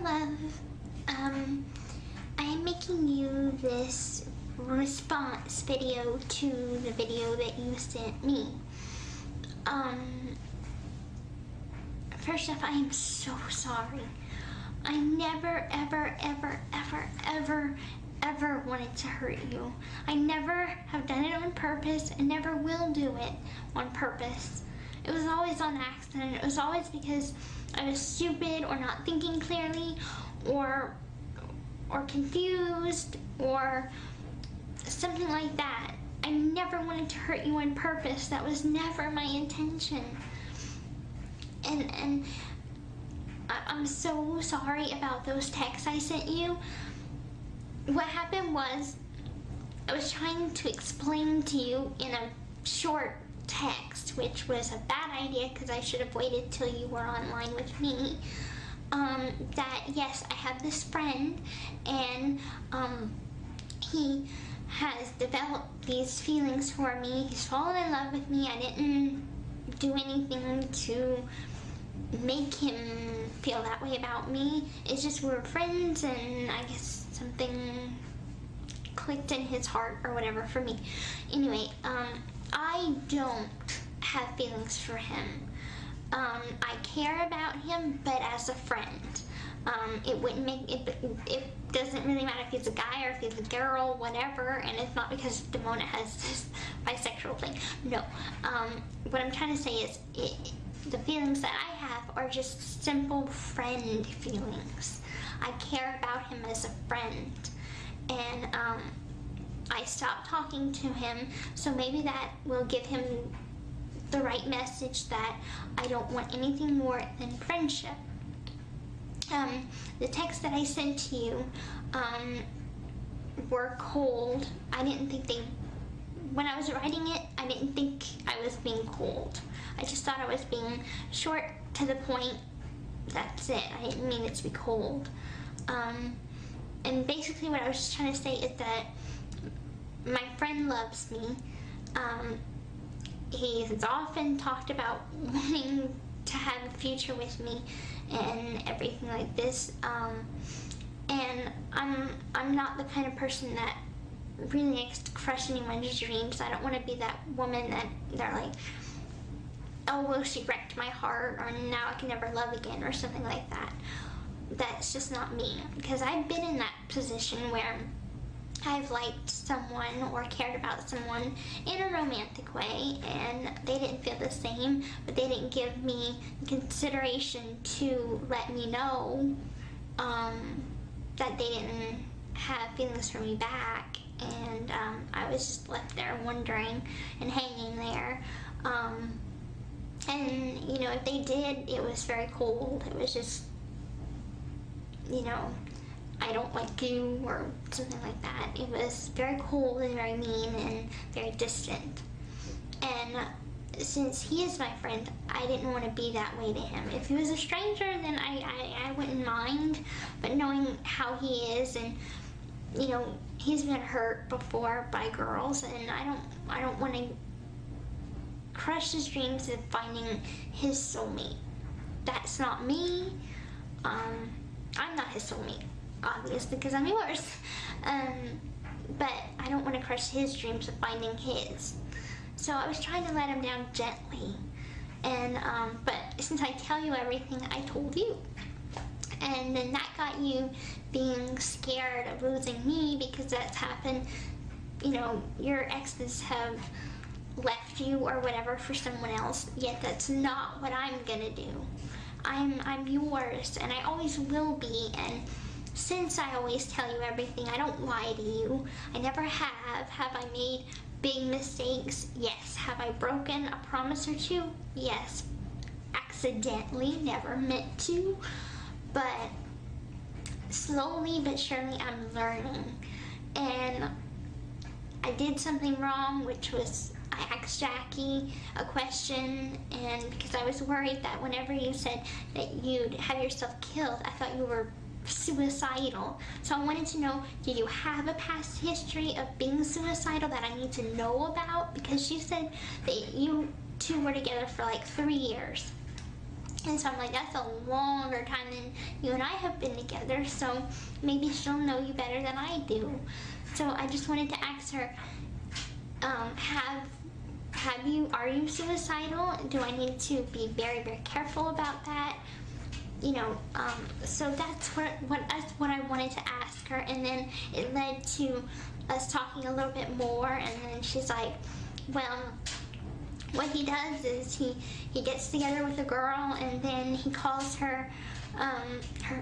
love. I am making you this response video to the video that you sent me. First off, I am so sorry. I never, ever wanted to hurt you. I never have done it on purpose and never will do it on purpose. It was always on accident. It was always because I was stupid or not thinking clearly or confused or something like that. I never wanted to hurt you on purpose. That was never my intention. And I'm so sorry about those texts I sent you. What happened was I was trying to explain to you in a short text, which was a bad idea because I should have waited till you were online with me, that yes, I have this friend and he has developed these feelings for me. He's fallen in love with me. I didn't do anything to make him feel that way about me. It's just we were friends and I guess something clicked in his heart or whatever for me. Anyway, I don't have feelings for him. I care about him, but as a friend. It wouldn't make it doesn't really matter if he's a guy or if he's a girl, whatever, and it's not because Demona has this bisexual thing. No. What I'm trying to say is the feelings that I have are just simple friend feelings. I care about him as a friend, and I stopped talking to him, so maybe that will give him the right message that I don't want anything more than friendship. The texts that I sent to you were cold. I didn't think when I was writing it, I didn't think I was being cold. I just thought I was being short, to the point. That's it. I didn't mean it to be cold. And basically what I was just trying to say is that my friend loves me. He has often talked about wanting to have a future with me and everything like this. And I'm not the kind of person that really likes to crush anyone's dreams. I don't want to be that woman that they're like, oh, well, she wrecked my heart, or now I can never love again, or something like that. That's just not me, because I've been in that position where I've liked someone or cared about someone in a romantic way, and they didn't feel the same, but they didn't give me consideration to let me know that they didn't have feelings for me back, and I was just left there wondering and hanging there. And, you know, if they did, it was very cold. It was just, you know, I don't like you or something like that. It was very cold and very mean and very distant. And since he is my friend, I didn't want to be that way to him. If he was a stranger, then I wouldn't mind. But knowing how he is, and, you know, he's been hurt before by girls, and I don't want to crush his dreams of finding his soulmate. That's not me. I'm not his soulmate, obviously, because I'm yours. But I don't want to crush his dreams of finding his. So I was trying to let him down gently. And but since I tell you everything, I told you. And then that got you being scared of losing me, because that's happened. You know, your exes have left you or whatever for someone else, yet that's not what I'm gonna do. I'm yours, and I always will be. And since I always tell you everything, I don't lie to you. I never have. Have I made big mistakes? Yes. Have I broken a promise or two? Yes. Accidentally, never meant to, but slowly but surely I'm learning. And I did something wrong, which was I asked Jackie a question, and because I was worried that whenever you said that you'd have yourself killed, I thought you were suicidal. So I wanted to know, do you have a past history of being suicidal that I need to know about? Because she said that you two were together for like 3 years. And so I'm like, that's a longer time than you and I have been together, so maybe she'll know you better than I do. So I just wanted to ask her, are you suicidal? Do I need to be very, very careful about that? You know, so that's what I wanted to ask her, and then it led to us talking a little bit more, and then she's like, well, what he does is he gets together with a girl, and then he calls her,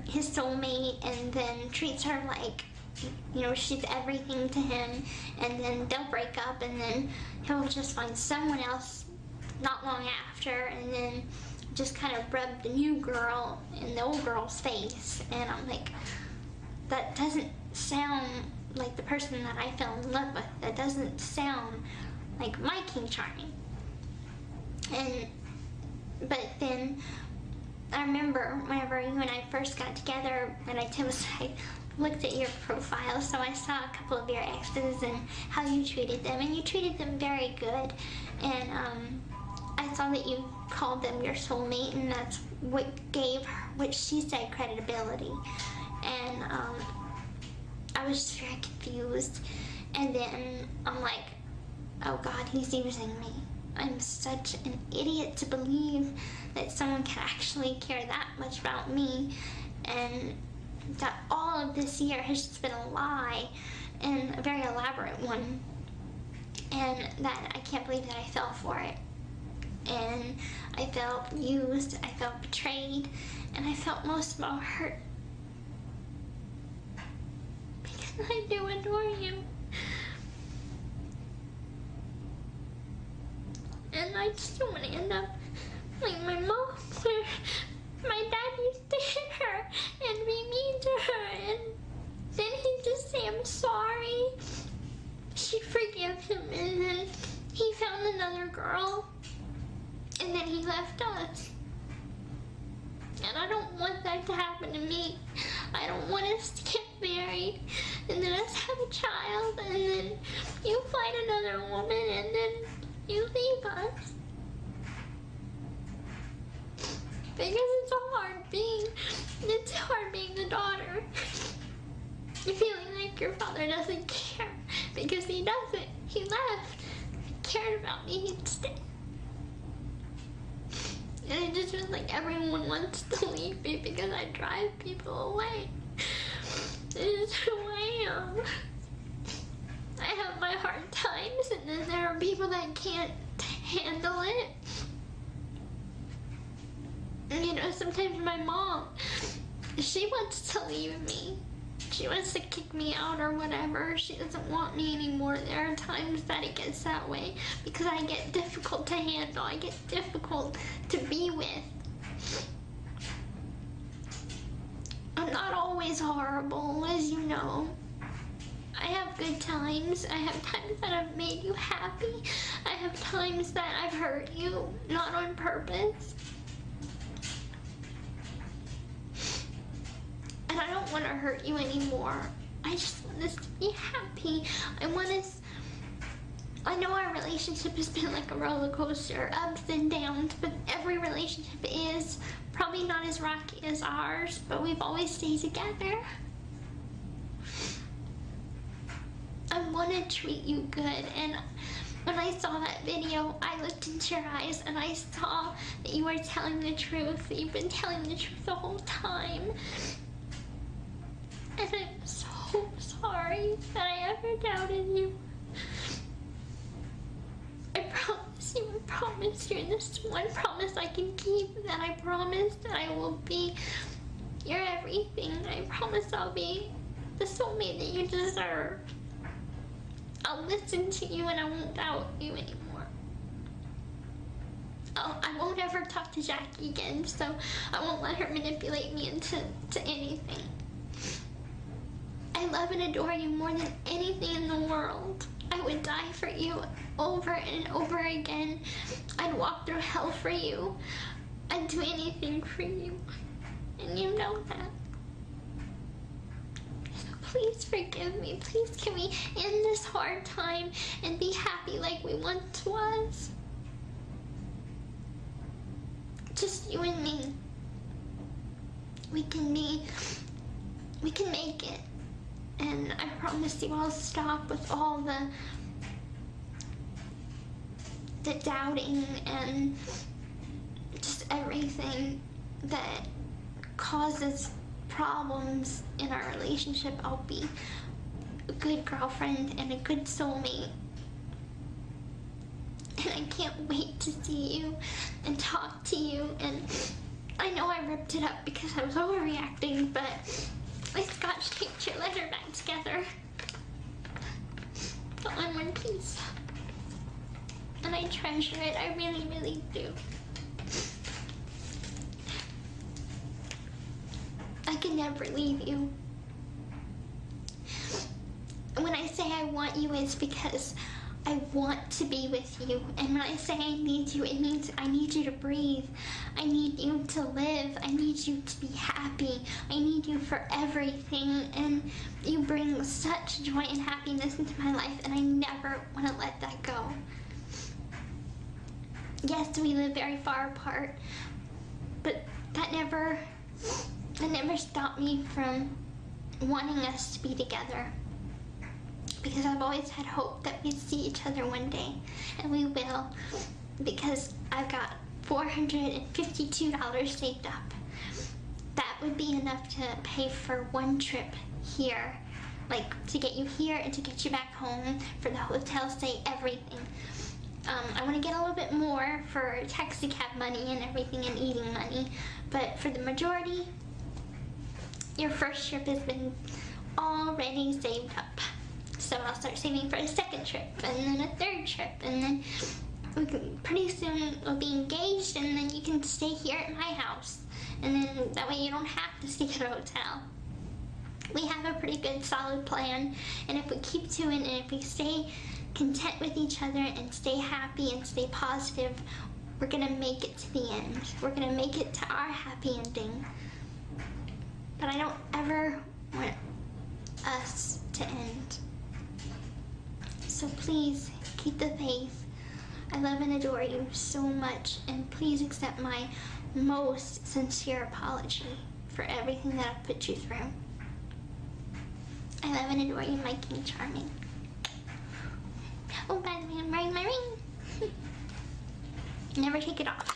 his soulmate, and then treats her like, you know, she's everything to him, and then they'll break up, and then he'll just find someone else not long after, and then just kind of rub the new girl in the old girl's face. And I'm like, that doesn't sound like the person that I fell in love with. That doesn't sound like my King Charming. But then I remember whenever you and I first got together, and I looked at your profile, so I saw a couple of your exes and how you treated them, and you treated them very good. And I saw that you called them your soulmate, and that's what gave her, what she said, credibility. And I was just very confused. And then I'm like, oh God, he's using me. I'm such an idiot to believe that someone can actually care that much about me, and that all of this year has just been a lie, and a very elaborate one, and that I can't believe that I fell for it. And I felt used, I felt betrayed, and I felt most of all hurt, because I do adore him. And I just don't want to end up like my mom, where my dad used to hit her and be mean to her, and then he'd just say, I'm sorry. She'd forgive him, and then he found another girl, and then he left us. And I don't want that to happen to me. I don't want us to get married, and then us have a child, and then you find another woman, and then you leave us. Because it's hard being the daughter. Feeling like your father doesn't care, because he doesn't. He left. He cared about me, he'd stay. And it just feels like everyone wants to leave me because I drive people away. It's who I am. I have my hard times, and then there are people that can't handle it. You know, sometimes my mom, she wants to leave me. She wants to kick me out or whatever. She doesn't want me anymore. There are times that it gets that way because I get difficult to handle. I get difficult to be with. I'm not always horrible, as you know. I have good times. I have times that I've made you happy. I have times that I've hurt you, not on purpose. And I don't want to hurt you anymore. I just want us to be happy. I know our relationship has been like a roller coaster, ups and downs, but every relationship is. Probably not as rocky as ours, but we've always stayed together. I want to treat you good, and when I saw that video, I looked into your eyes and I saw that you were telling the truth. You've been telling the truth the whole time. And I'm so sorry that I ever doubted you. I promise you, and this is one promise I can keep, that I promise that I will be your everything. I promise I'll be the soulmate that you deserve. I'll listen to you and I won't doubt you anymore. I won't ever talk to Jackie again, so I won't let her manipulate me into anything. I love and adore you more than anything in the world. I would die for you over and over again. I'd walk through hell for you. I'd do anything for you. And you know that. So please forgive me. Please can we end this hard time and be happy like we once was? just you and me. We can make it. And I promise you I'll stop with all the doubting and just everything that causes problems in our relationship. I'll be a good girlfriend and a good soulmate. And I can't wait to see you and talk to you. And I know I ripped it up because I was overreacting, but I scotch-taped your letter back together. All in one piece. And I treasure it. I really, really do. I can never leave you. When I say I want you, it's because I want to be with you. And when I say I need you, it means I need you to breathe. I need you to live. I need you to be happy. I need you for everything. And you bring such joy and happiness into my life, and I never want to let that go. Yes, we live very far apart, but that never stopped me from wanting us to be together. Because I've always had hope that we'd see each other one day, and we will, because I've got $452 saved up. That would be enough to pay for one trip here, like to get you here and to get you back home, for the hotel stay, everything. I want to get a little bit more for taxi cab money and everything and eating money, but for the majority, your first trip has been already saved up. So I'll start saving for a second trip, and then a third trip, and then pretty soon we'll be engaged, and then you can stay here at my house. And then that way you don't have to stay at a hotel. We have a pretty good solid plan, and if we keep to it, and if we stay content with each other and stay happy and stay positive, we're gonna make it to the end. We're gonna make it to our happy ending. But I don't ever want us to end. So please keep the faith. I love and adore you so much, and please accept my most sincere apology for everything that I've put you through. I love and adore you, my King Charming. Oh, by the way, I'm wearing my ring. Never take it off.